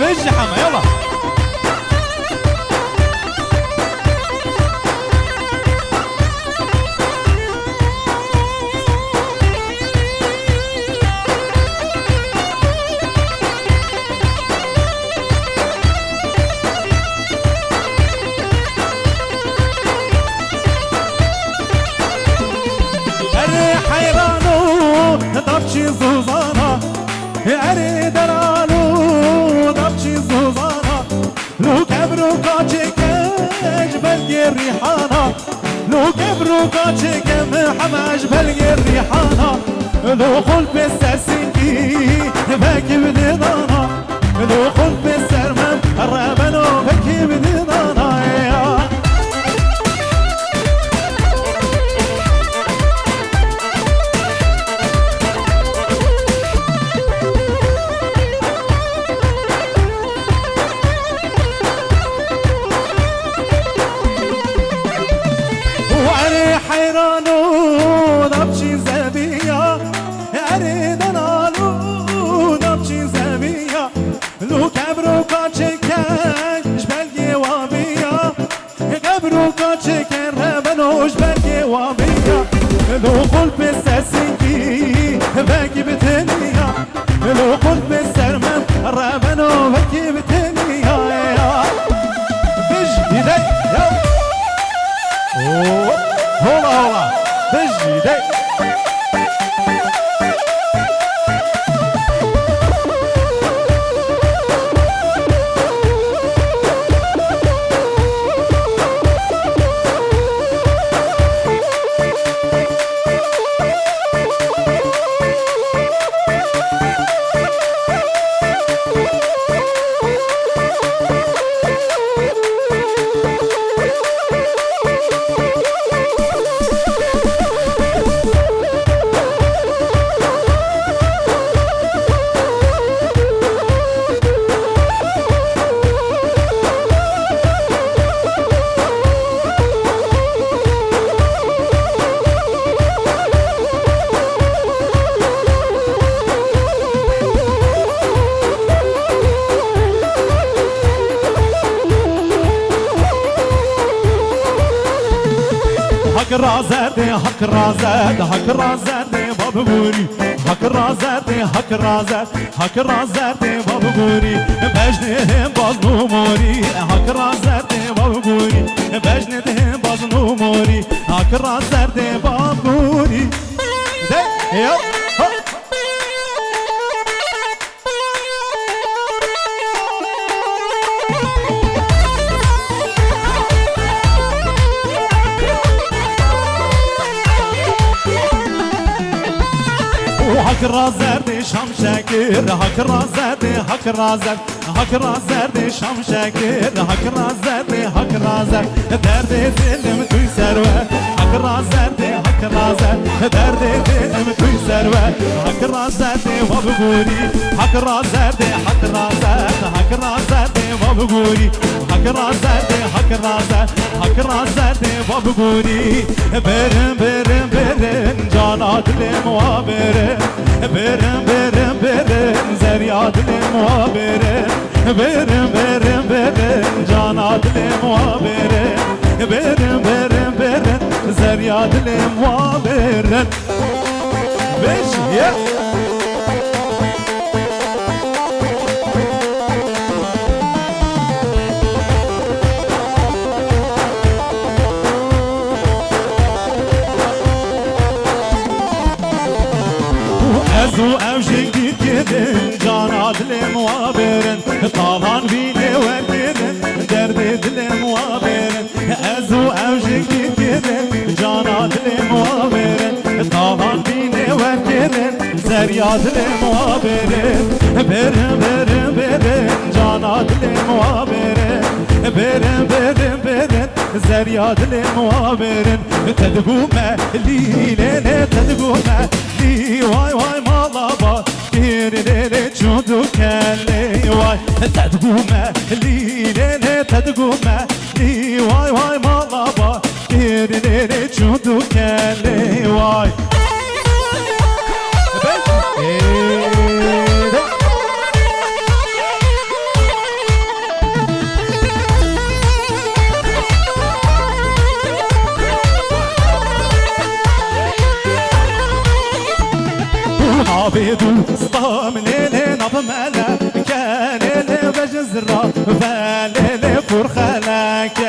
بيجي حما يلا. زوزانا اري درالو دبشي زوزانا لو كبرو كاتشكج بلقي الريحانة لو كبرو كاتشكم حماش بلقي الريحانة لو خلف الساسنكي باكي بديدانا لو خلف السرمم الرابنو باكي بديدانا حيرانو دبشي زبية أريد نالو دبشي زبية لو كبرو كاتشكن جبالي وابية كبرو كاتشكن ربنو جبالي وابية لو قلب الساسنكي باكي بتنية لو قلب السرمم ربنو باكي بتنية بيجي دي هولا هولا بيجي دي حق رازدي حق رازد حق رازدي باب بوري حق رازدي حق رازد حق رازدي باب بوري بجنهم باز نموري حق رازدي باب بوري بجنهم باز نموري حق رازدي باب بوري يلا حق رازدي شام شاكر حق رازدي حق رازد حق رازدي شام شاكر حق رازدي حق رازد درد دلم توی سروه حق رازدي حق رازد درد دلم توی سروه حق رازدي وابغوري حق رازدي حق رازد حق رازدي وابغوري حق رازدي حق رازد حق رازدي وابغوري برم برم برم جانات الموابرم برم برم برم زریاد الموابرم برم برم برم جانات الموابرم برم برم برم زریاد الموابرم بشیر ازو اوشك كدن جانات الموابرن طالان بيني وردن درد الموابرن ازو اوشك كدن جانات الموابرن طالان بيني وردن زريات الموابرن برم برم برم جانات الموابرن برم برم برم زريات الموابرن تدقوم لي ليلة تدقوم لي واي واي مالابا كيري ليلة جودو كالي واي تدقوم لي ليلة تدقوم لي واي واي مالابا كيري ليلة جودو كالي واي نابدو صام ليلي ناف ملا كاليلي بجزرة فاليلي فرخلك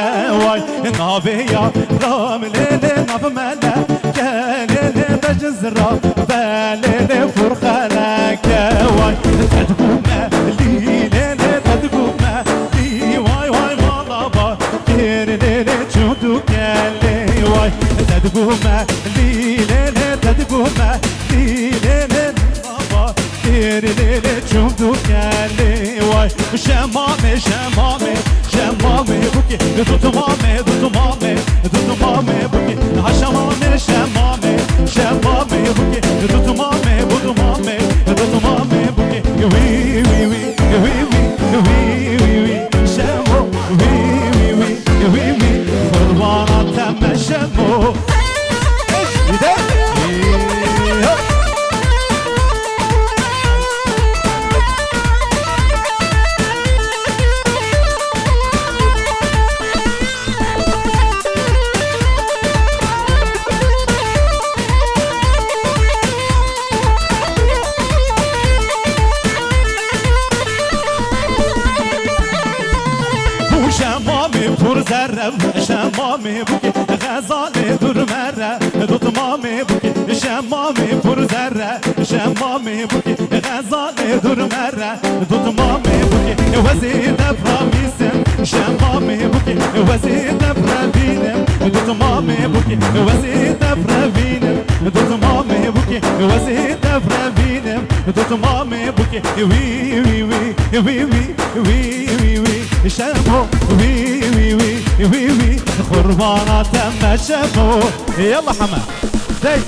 واي نابيا رام ليلي ناف ملا كاليلي بجزرة فاليلي فرخلك واي تدقوم ليلي تدقوم لي واي واي مالابا كير ليلي تشودو كالي واي تدقوم ليلي تدقوم ليلي بابا كير ليلي تشودو كالي واي شمامي شمامي شمامي بوكي دوتمامي دوتمامي دوتمامي بوكي هشمامي شمامي شمامي بوكي دوتمامي دوتمامي دوتمامي بوكي وي وي وي وي وي وي وي شمو وي وي وي وي وي قربانة تم شمو شمامي پر زرم شمامي بوكي غزالي دور مرة دوتمامي بوكي شمامي پر زرة شمامي بوكي غزالي دور مرة دوتمامي بوكي وزيد براميسم شمامي بوكي وزيد برابينم دوتمامي بوكي وزيد برابينم دوتمامي بوكي وزيد برابينم دوتمامي بوكي وي وي وي وي وي وي وي شمو وي وي وي وي وي قربانة تم شمو يلا حمام زي